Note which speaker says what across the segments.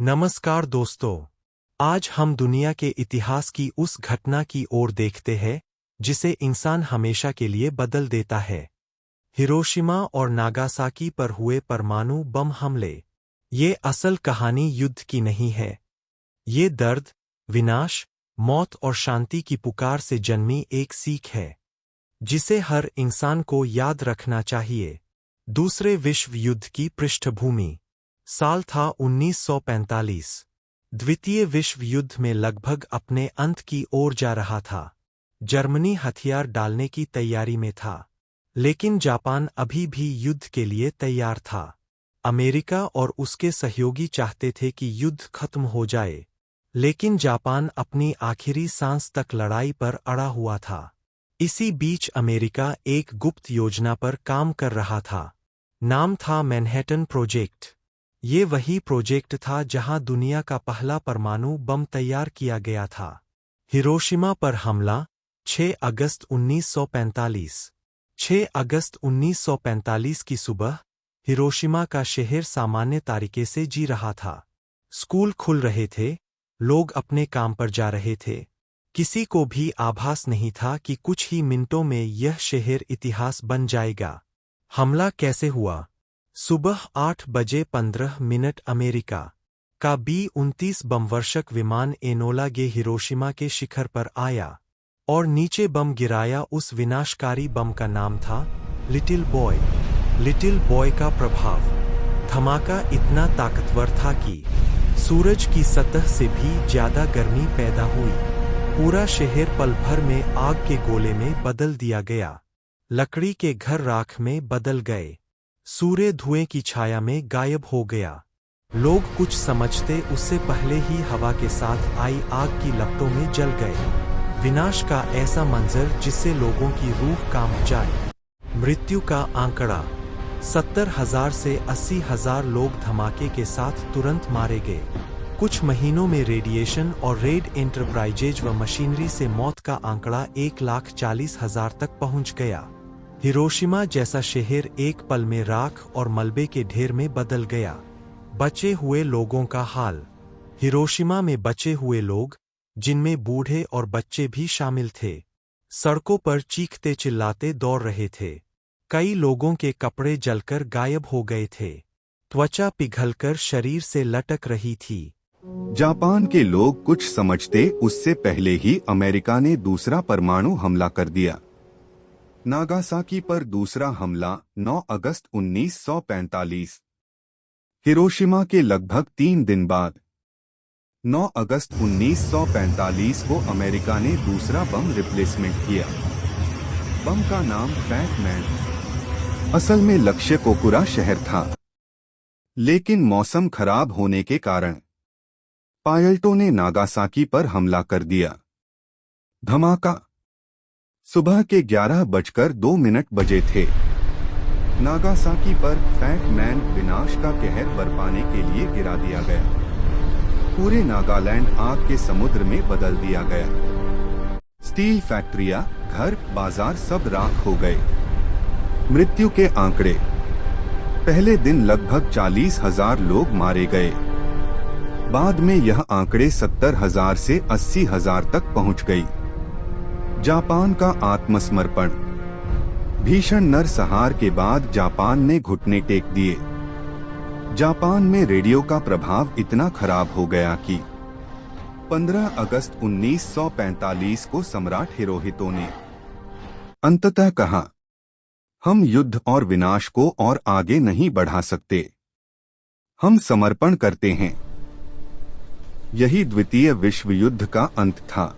Speaker 1: नमस्कार दोस्तों। आज हम दुनिया के इतिहास की उस घटना की ओर देखते हैं जिसे इंसान हमेशा के लिए बदल देता है। हिरोशिमा और नागासाकी पर हुए परमाणु बम हमले। ये असल कहानी युद्ध की नहीं है। ये दर्द, विनाश, मौत और शांति की पुकार से जन्मी एक सीख है जिसे हर इंसान को याद रखना चाहिए। दूसरे विश्व युद्ध की पृष्ठभूमि। साल था 1945। द्वितीय विश्व युद्ध में लगभग अपने अंत की ओर जा रहा था। जर्मनी हथियार डालने की तैयारी में था, लेकिन जापान अभी भी युद्ध के लिए तैयार था। अमेरिका और उसके सहयोगी चाहते थे कि युद्ध खत्म हो जाए, लेकिन जापान अपनी आखिरी सांस तक लड़ाई पर अड़ा हुआ था। इसी बीच अमेरिका एक गुप्त योजना पर काम कर रहा था। नाम था मैनहट्टन प्रोजेक्ट। ये वही प्रोजेक्ट था जहां दुनिया का पहला परमाणु बम तैयार किया गया था। हिरोशिमा पर हमला 6 अगस्त 1945। 6 अगस्त 1945 की सुबह हिरोशिमा का शहर सामान्य तरीके से जी रहा था। स्कूल खुल रहे थे, लोग अपने काम पर जा रहे थे। किसी को भी आभास नहीं था कि कुछ ही मिनटों में यह शहर इतिहास बन जाएगा। हमला कैसे हुआ? सुबह 8 बजे 15 मिनट अमेरिका का B-29 बमवर्षक विमान एनोला गे हिरोशिमा के शिखर पर आया और नीचे बम गिराया। उस विनाशकारी बम का नाम था लिटिल बॉय। लिटिल बॉय का प्रभाव, धमाका इतना ताकतवर था कि सूरज की सतह से भी ज्यादा गर्मी पैदा हुई। पूरा शहर पल भर में आग के गोले में बदल दिया गया। लकड़ी के घर राख में बदल गए। सूर्य धुएं की छाया में गायब हो गया। लोग कुछ समझते उससे पहले ही हवा के साथ आई आग की लपटों में जल गए। विनाश का ऐसा मंजर जिससे लोगों की रूह कांप जाए। मृत्यु का आंकड़ा 70,000 से 80,000 लोग धमाके के साथ तुरंत मारे गए। कुछ महीनों में रेडिएशन और रेड एंटरप्राइजेज व मशीनरी से मौत का आंकड़ा 1,40,000 तक पहुंच गया। हिरोशिमा जैसा शहर एक पल में राख और मलबे के ढेर में बदल गया। बचे हुए लोगों का हाल। हिरोशिमा में बचे हुए लोग, जिनमें बूढ़े और बच्चे भी शामिल थे, सड़कों पर चीखते चिल्लाते दौड़ रहे थे। कई लोगों के कपड़े जलकर गायब हो गए थे। त्वचा पिघलकर शरीर से लटक रही थी।
Speaker 2: जापान के लोग कुछ समझते उससे पहले ही अमेरिका ने दूसरा परमाणु हमला कर दिया। नागासाकी पर दूसरा हमला 9 अगस्त 1945। हिरोशिमा के लगभग 3 दिन बाद 9 अगस्त 1945 को अमेरिका ने दूसरा बम रिप्लेसमेंट किया। बम का नाम फैट मैन। असल में लक्ष्य कोकुरा शहर था, लेकिन मौसम खराब होने के कारण पायलटों ने नागासाकी पर हमला कर दिया। धमाका सुबह के 11:02 बजे थे। नागासाकी पर फैट मैन विनाश का कहर बरपाने के लिए गिरा दिया गया। पूरे नागालैंड आग के समुद्र में बदल दिया गया। स्टील फैक्ट्रियां, घर, बाजार सब राख हो गए। मृत्यु के आंकड़े। पहले दिन लगभग 40,000 लोग मारे गए। बाद में यह आंकड़े 70,000 से 80,000 तक पहुंच गई। जापान का आत्मसमर्पण। भीषण नरसंहार के बाद जापान ने घुटने टेक दिए। जापान में रेडियो का प्रभाव इतना खराब हो गया कि 15 अगस्त 1945 को सम्राट हिरोहितो ने अंततः कहा, हम युद्ध और विनाश को और आगे नहीं बढ़ा सकते, हम समर्पण करते हैं। यही द्वितीय विश्व युद्ध का अंत था।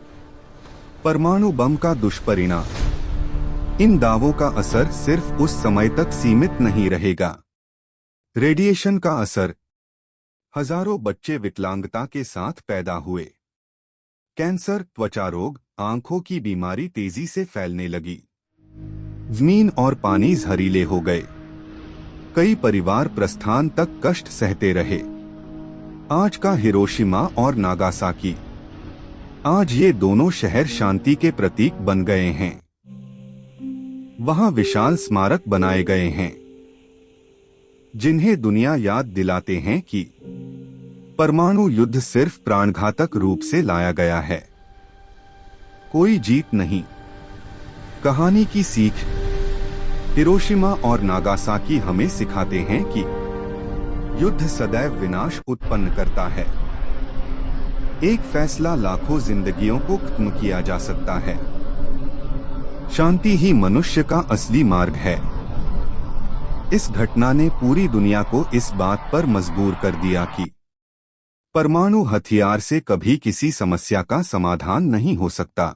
Speaker 2: परमाणु बम का दुष्परिणाम। इन दावों का असर सिर्फ उस समय तक सीमित नहीं रहेगा। रेडिएशन का असर। हजारों बच्चे विकलांगता के साथ पैदा हुए। कैंसर, त्वचा रोग, आंखों की बीमारी तेजी से फैलने लगी। जमीन और पानी जहरीले हो गए। कई परिवार प्रस्थान तक कष्ट सहते रहे। आज का हिरोशिमा और नागासाकी। आज ये दोनों शहर शांति के प्रतीक बन गए हैं। वहां विशाल स्मारक बनाए गए हैं, जिन्हें दुनिया याद दिलाते हैं कि परमाणु युद्ध सिर्फ प्राणघातक रूप से लाया गया है, कोई जीत नहीं। कहानी की सीख। हिरोशिमा और नागासाकी हमें सिखाते हैं कि युद्ध सदैव विनाश उत्पन्न करता है। एक फैसला लाखों जिंदगियों को खत्म किया जा सकता है। शांति ही मनुष्य का असली मार्ग है। इस घटना ने पूरी दुनिया को इस बात पर मजबूर कर दिया कि परमाणु हथियार से कभी किसी समस्या का समाधान नहीं हो सकता।